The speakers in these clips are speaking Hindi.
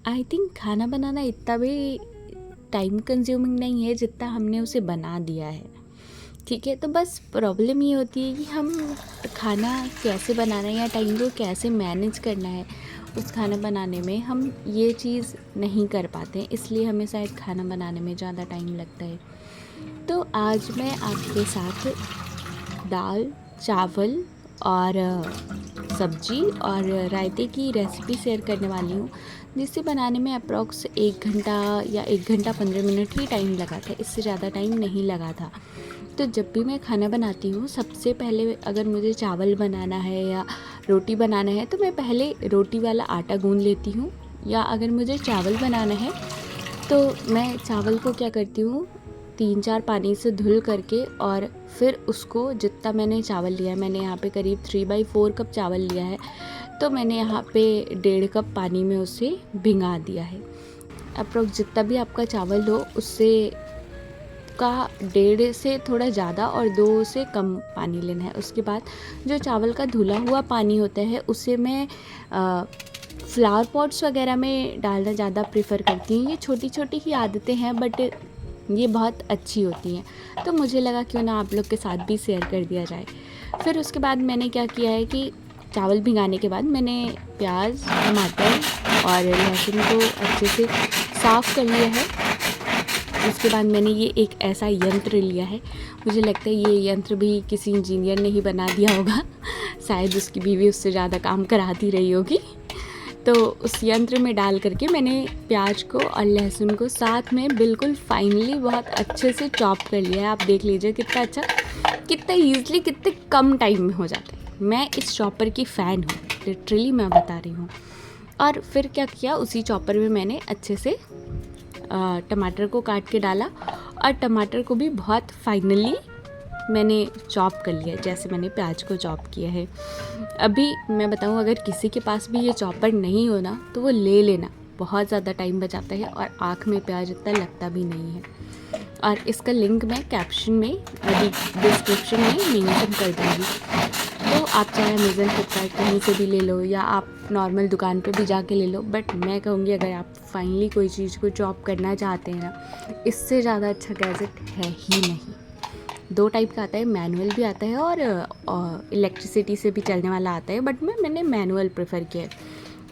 आई थिंक खाना बनाना इतना भी टाइम कंज्यूमिंग नहीं है जितना हमने उसे बना दिया है। ठीक है, तो बस प्रॉब्लम ये होती है कि हम खाना कैसे बनाना है या टाइम को कैसे मैनेज करना है उस खाना बनाने में, हम ये चीज़ नहीं कर पाते हैं, इसलिए हमें शायद खाना बनाने में ज़्यादा टाइम लगता है। तो आज मैं आपके साथ दाल, चावल और सब्जी और रायते की रेसिपी शेयर करने वाली हूँ, जिसे बनाने में अप्रॉक्स 1 घंटा या 1 घंटा 15 मिनट ही टाइम लगा था, इससे ज़्यादा टाइम नहीं लगा था। तो जब भी मैं खाना बनाती हूँ, सबसे पहले अगर मुझे चावल बनाना है या रोटी बनाना है तो मैं पहले रोटी वाला आटा गूँध लेती हूँ, या अगर मुझे चावल बनाना है तो मैं चावल को क्या करती हूँ, 3-4 पानी से धुल करके और फिर उसको जितना मैंने चावल लिया है, मैंने यहाँ पे करीब 3/4 कप चावल लिया है, तो मैंने यहाँ पे 1.5 कप पानी में उसे भिंगा दिया है। अप्रोक्स जितना भी आपका चावल हो उससे का 1.5 से थोड़ा ज़्यादा और 2 से कम पानी लेना है। उसके बाद जो चावल का धुला हुआ पानी होता है उसे मैं फ्लावर पॉट्स वगैरह में डालना ज़्यादा प्रेफर करती हूँ। ये छोटी छोटी ही आदतें हैं बट ये बहुत अच्छी होती हैं, तो मुझे लगा क्यों ना आप लोग के साथ भी शेयर कर दिया जाए। फिर उसके बाद मैंने क्या किया है कि चावल भिगाने के बाद मैंने प्याज, टमाटर और लहसुन को अच्छे से साफ़ कर लिया है। उसके बाद मैंने ये एक ऐसा यंत्र लिया है, मुझे लगता है ये यंत्र भी किसी इंजीनियर ने ही बना दिया होगा, शायद उसकी बीवी उससे ज़्यादा काम कराती रही होगी। तो उस यंत्र में डाल करके मैंने प्याज को और लहसुन को साथ में बिल्कुल फाइनली बहुत अच्छे से चॉप कर लिया है। आप देख लीजिए कितना अच्छा, कितना ईज़िली, कितने कम टाइम में हो जाता है। मैं इस चॉपर की फ़ैन हूँ, लिटरली मैं बता रही हूँ। और फिर क्या किया, उसी चॉपर में मैंने अच्छे से टमाटर को काट के डाला और टमाटर को भी बहुत फाइनली मैंने चॉप कर लिया, जैसे मैंने प्याज को चॉप किया है। अभी मैं बताऊं, अगर किसी के पास भी ये चॉपर नहीं हो ना तो वो ले लेना, बहुत ज़्यादा टाइम बचाता है और आँख में प्याज इतना लगता भी नहीं है। और इसका लिंक मैं कैप्शन में, डिस्क्रिप्शन में मेंशन कर दूँगी। तो आप चाहे अमेज़न, फ्लिपकार्ट कहीं से भी ले लो या आप नॉर्मल दुकान पे भी जाके ले लो, बट मैं कहूँगी अगर आप फाइनली कोई चीज़ को चॉप करना चाहते हैं ना, इससे ज़्यादा अच्छा गैजेट है ही नहीं। 2 टाइप का आता है, मैनुअल भी आता है और इलेक्ट्रिसिटी से भी चलने वाला आता है, बट मैंने मैनुअल प्रेफर किया है।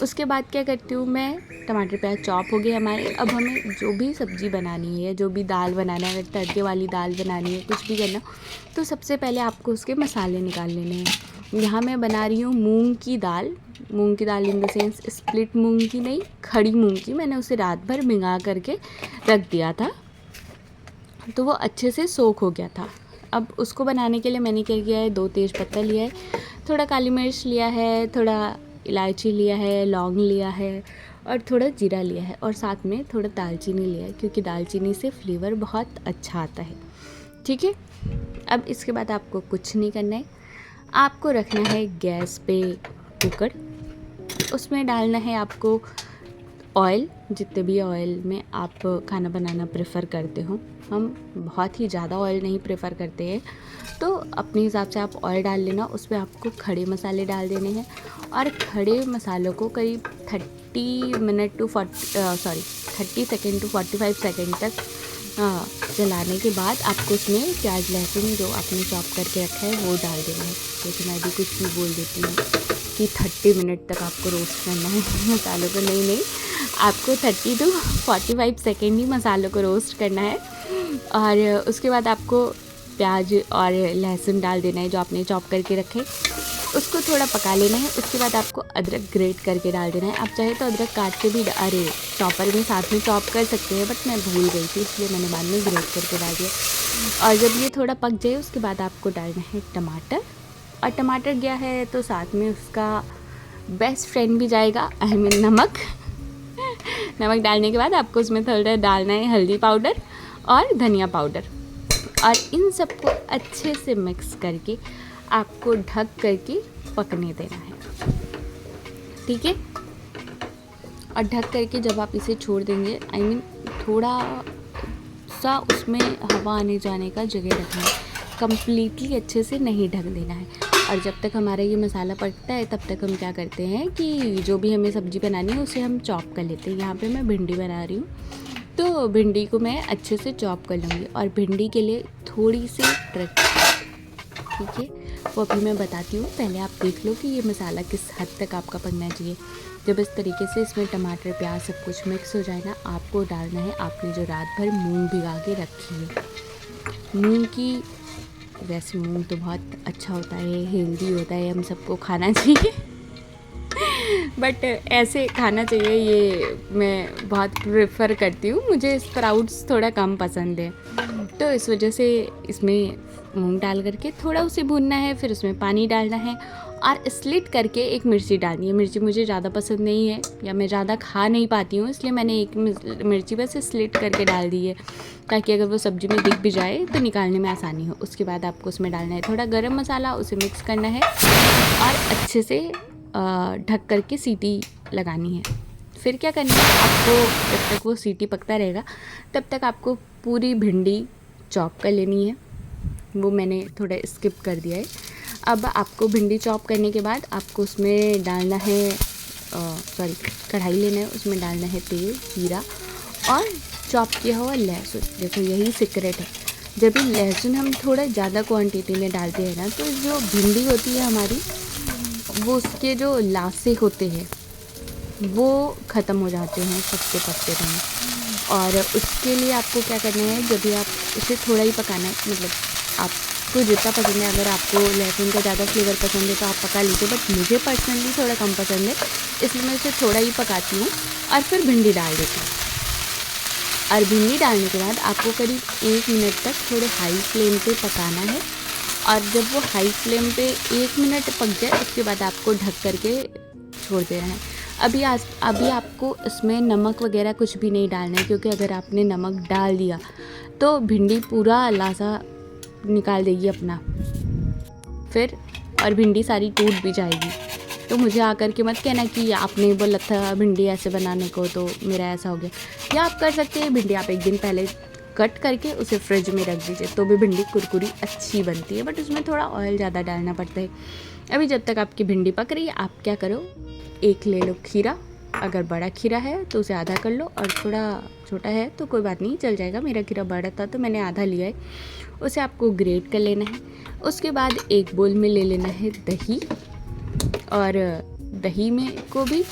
उसके बाद क्या करती हूँ मैं, टमाटर प्याज चॉप हो गए हमारे। अब हमें जो भी सब्ज़ी बनानी है, जो भी दाल बनाना है, अगर तड़के वाली दाल बनानी है, कुछ भी करना, तो सबसे पहले आपको उसके मसाले निकाल लेने हैं। यहाँ मैं बना रही हूँ मूंग की दाल इन द सेंस स्प्लिट मूंग की नहीं, खड़ी मूंग की। मैंने उसे रात भर भिंगा करके रख दिया था, तो वो अच्छे से सोख हो गया था। अब उसको बनाने के लिए मैंने क्या किया है, 2 तेज़ पत्ता लिया है, थोड़ा काली मिर्च लिया है, थोड़ा इलायची लिया है, लौंग लिया है और थोड़ा जीरा लिया है और साथ में थोड़ा दालचीनी लिया है, क्योंकि दालचीनी से फ्लेवर बहुत अच्छा आता है। ठीक है, अब इसके बाद आपको कुछ नहीं करना है, आपको रखना है गैस पे कुकर, उसमें डालना है आपको ऑयल, जितने भी ऑयल में आप खाना बनाना प्रेफर करते हो। हम बहुत ही ज़्यादा ऑयल नहीं प्रेफर करते हैं, तो अपने हिसाब से आप ऑयल डाल लेना। उसमें आपको खड़े मसाले डाल देने हैं और खड़े मसालों को करीब 30 सेकेंड टू 45 सेकेंड तक चलाने के बाद आपको उसमें प्याज लहसुन जो आपने चॉप करके रखा है वो डाल देना है। जैसे मैं भी कुछ भी बोल देती हूँ कि 30 मिनट तक आपको रोस्ट करना है मसालों को, नहीं, आपको 30 टू 45 सेकेंड ही मसालों को रोस्ट करना है। और उसके बाद आपको प्याज और लहसुन डाल देना है जो आपने चॉप करके रखे, उसको थोड़ा पका लेना है। उसके बाद आपको अदरक ग्रेट करके डाल देना है। आप चाहे तो अदरक काट के भी चॉपर में साथ में चॉप कर सकते हैं, बट मैं भूल गई थी इसलिए मैंने बाद में ग्रेट करके डाल दिया। और जब ये थोड़ा पक जाए उसके बाद आपको डालना है टमाटर, और टमाटर गया है तो साथ में उसका बेस्ट फ्रेंड भी जाएगा, आई मीन नमक। नमक डालने के बाद आपको उसमें थोड़ा डालना है हल्दी पाउडर और धनिया पाउडर, और इन सबको अच्छे से मिक्स करके आपको ढक करके पकने देना है। ठीक है, और ढक करके जब आप इसे छोड़ देंगे, आई मीन थोड़ा सा उसमें हवा आने जाने का जगह रखना है, कम्प्लीटली अच्छे से नहीं ढक देना है। और जब तक हमारा ये मसाला पकता है तब तक हम क्या करते हैं कि जो भी हमें सब्ज़ी बनानी है उसे हम चॉप कर लेते हैं। यहाँ पे मैं भिंडी बना रही हूँ, तो भिंडी को मैं अच्छे से चॉप कर लूँगी। और भिंडी के लिए थोड़ी सी ट्रिक, ठीक है, वो अभी मैं बताती हूँ। पहले आप देख लो कि ये मसाला किस हद तक आपका पकना चाहिए। जब इस तरीके से इसमें टमाटर प्याज सब कुछ मिक्स हो जाए ना, आपको डालना है आपने जो रात भर मूंग भिगा के रखी है। मूंग की, वैसे मूंग तो बहुत अच्छा होता है, हेल्दी होता है, हम सबको खाना चाहिए बट ऐसे खाना चाहिए, ये मैं बहुत प्रेफर करती हूँ। मुझे स्प्राउट्स थोड़ा कम पसंद है, तो इस वजह से इसमें मूंग डाल करके थोड़ा उसे भूनना है। फिर उसमें पानी डालना है और स्लिट करके एक मिर्ची डालनी है। मिर्ची मुझे ज़्यादा पसंद नहीं है या मैं ज़्यादा खा नहीं पाती हूँ, इसलिए मैंने एक मिर्ची बस स्लिट करके डाल दी है, ताकि अगर वो सब्ज़ी में दिख भी जाए तो निकालने में आसानी हो। उसके बाद आपको उसमें डालना है थोड़ा गरम मसाला, उसे मिक्स करना है और अच्छे से ढक करके सीटी लगानी है। फिर क्या करना है आपको, जब तक वो सीटी पकता रहेगा तब तक आपको पूरी भिंडी चॉप कर लेनी है। वो मैंने थोड़ा स्किप कर दिया है। अब आपको भिंडी चॉप करने के बाद आपको उसमें डालना है कढ़ाई लेना है, उसमें डालना है तेल, जीरा और चॉप किया हुआ लहसुन। देखो यही सीक्रेट है, जब भी लहसुन हम थोड़ा ज़्यादा क्वांटिटी में डालते हैं ना, तो जो भिंडी होती है हमारी, वो उसके जो लासे होते हैं वो ख़त्म हो जाते हैं पकते पकते टाइम। और उसके लिए आपको क्या करना है, जब भी आप उसे थोड़ा ही पकाना है, मतलब आपको जितना पसंद है, अगर आपको लहसुन का ज़्यादा फ्लेवर पसंद है तो आप पका लीजिए, बट मुझे पर्सनली थोड़ा कम पसंद है, इसलिए मैं उसे थोड़ा ही पकाती हूँ और फिर भिंडी डाल देती हूँ। और भिंडी डालने के बाद आपको करीब 1 मिनट तक थोड़े हाई फ्लेम पे पकाना है। और जब वो हाई फ्लेम पे 1 मिनट पक जाए, उसके बाद आपको ढक करके छोड़ देना है। अभी आपको इसमें नमक वगैरह कुछ भी नहीं डालना है, क्योंकि अगर आपने नमक डाल दिया तो भिंडी पूरा लासा निकाल देगी अपना फिर, और भिंडी सारी टूट भी जाएगी। तो मुझे आकर के मत कहना कि आपने बोला था भिंडी ऐसे बनाने को तो मेरा ऐसा हो गया। या आप कर सकते हैं, भिंडी आप एक दिन पहले कट करके उसे फ्रिज में रख दीजिए, तो भी भिंडी कुरकुरी अच्छी बनती है, बट उसमें थोड़ा ऑयल ज़्यादा डालना पड़ता है। अभी जब तक आपकी भिंडी पक रही है, आप क्या करो, एक ले लो खीरा, अगर बड़ा खीरा है तो उसे आधा कर लो, और थोड़ा छोटा है तो कोई बात नहीं, चल जाएगा। मेरा खीरा बड़ा था तो मैंने आधा लिया है। उसे आपको ग्रेट कर लेना है। उसके बाद एक बोल में ले लेना है दही, और दही में को भी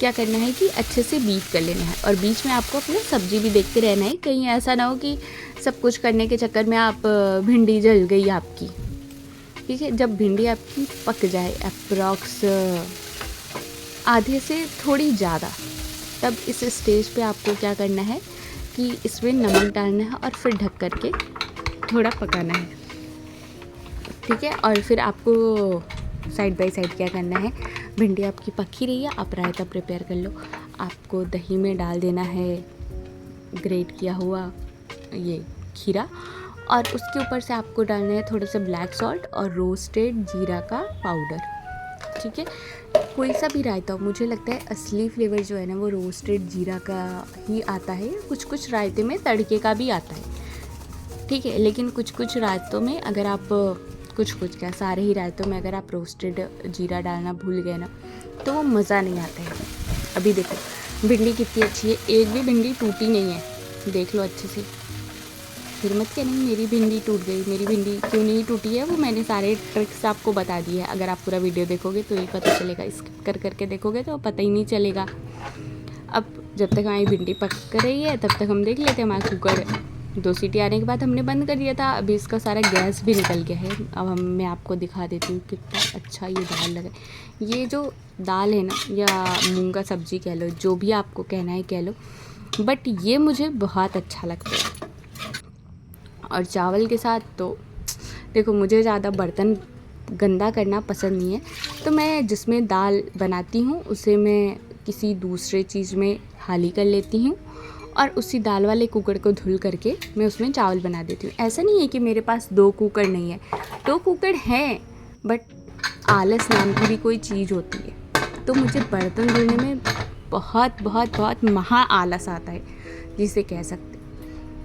क्या करना है कि अच्छे से बीट कर लेना है। और बीच में आपको अपना सब्ज़ी भी देखते रहना है, कहीं ऐसा ना हो कि सब कुछ करने के चक्कर में आप भिंडी जल गई आपकी, ठीक है। जब भिंडी आपकी पक जाए अप्रॉक्स आधे से थोड़ी ज़्यादा, तब इस स्टेज पे आपको क्या करना है कि इसमें नमक डालना है और फिर ढक करके थोड़ा पकाना है, ठीक है। और फिर आपको साइड बाय साइड क्या करना है, भिंडी आपकी पक ही रही है, आप रायता प्रिपेयर कर लो। आपको दही में डाल देना है ग्रेट किया हुआ ये खीरा, और उसके ऊपर से आपको डालना है थोड़ा सा ब्लैक सॉल्ट और रोस्टेड जीरा का पाउडर, ठीक है। कोई सा भी रायता हो, मुझे लगता है असली फ्लेवर जो है ना वो रोस्टेड जीरा का ही आता है। कुछ कुछ रायते में तड़के का भी आता है, ठीक है, लेकिन कुछ कुछ रायतों में अगर आप कुछ क्या सारे ही रायतों में अगर आप रोस्टेड जीरा डालना भूल गए ना, तो वो मज़ा नहीं आता है। अभी देखो भिंडी कितनी अच्छी है, एक भी भिंडी टूटी नहीं है, देख लो अच्छे से। फिर मत कहना मेरी भिंडी टूट गई, मेरी भिंडी क्यों नहीं टूटी है, वो मैंने सारे ट्रिक्स आपको बता दिए हैं। अगर आप पूरा वीडियो देखोगे तो ही पता चलेगा, स्किप कर करके देखोगे तो पता ही नहीं चलेगा। अब जब तक हमारी भिंडी पक रही है तब तक हम देख लेते हैं। हमारा कुकर 2 सीटी आने के बाद हमने बंद कर दिया था, अभी इसका सारा गैस भी निकल गया है। अब मैं आपको दिखा देती हूँ कितना अच्छा ये दाल लगा। ये जो दाल है ना, या मूंग का सब्ज़ी कह लो, जो भी आपको कहना है कह लो, बट ये मुझे बहुत अच्छा लगता है। और चावल के साथ तो देखो, मुझे ज़्यादा बर्तन गंदा करना पसंद नहीं है, तो मैं जिसमें दाल बनाती हूँ उसे मैं किसी दूसरे चीज़ में हाली कर लेती हूँ, और उसी दाल वाले कुकर को धुल करके मैं उसमें चावल बना देती हूँ। ऐसा नहीं है कि मेरे पास 2 कुकर नहीं है, 2 कुकर हैं, बट आलस नाम की भी कोई चीज़ होती है, तो मुझे बर्तन धुलने में बहुत बहुत बहुत महा आलस आता है, जिसे कह सकते।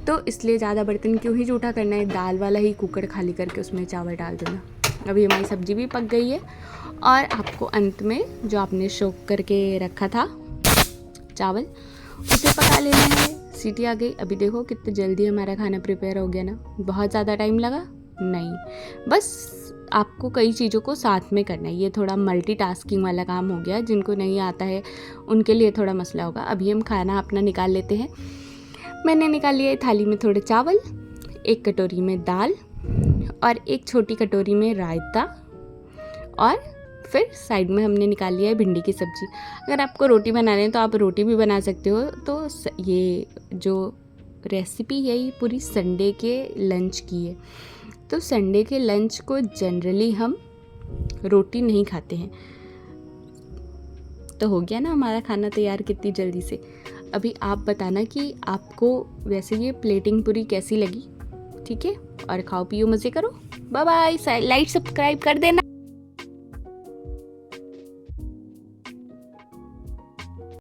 तो इसलिए ज़्यादा बर्तन क्यों ही जूठा करना है, दाल वाला ही कुकर खाली करके उसमें चावल डाल देना। अभी हमारी सब्ज़ी भी पक गई है और आपको अंत में जो आपने सोक करके रखा था चावल उसे पका लेना है। सीटी आ गई। अभी देखो कितनी जल्दी हमारा खाना प्रिपेयर हो गया ना। बहुत ज़्यादा टाइम लगा नहीं, बस आपको कई चीज़ों को साथ में करना है। ये थोड़ा मल्टीटास्किंग वाला काम हो गया, जिनको नहीं आता है उनके लिए थोड़ा मसला होगा। अभी हम खाना अपना निकाल लेते हैं। मैंने निकाल लिया है थाली में थोड़े चावल, एक कटोरी में दाल और एक छोटी कटोरी में रायता, और फिर साइड में हमने निकाल लिया है भिंडी की सब्ज़ी। अगर आपको रोटी बनाना है तो आप रोटी भी बना सकते हो। तो ये जो रेसिपी है ये पूरी संडे के लंच की है। तो संडे के लंच को जनरली हम रोटी नहीं खाते हैं। तो हो गया ना हमारा खाना तैयार कितनी जल्दी से। अभी आप बताना कि आपको वैसे ये प्लेटिंग पूरी कैसी लगी, ठीक है? और खाओ पियो मज़े करो। Bye bye. लाइक सब्सक्राइब कर देना।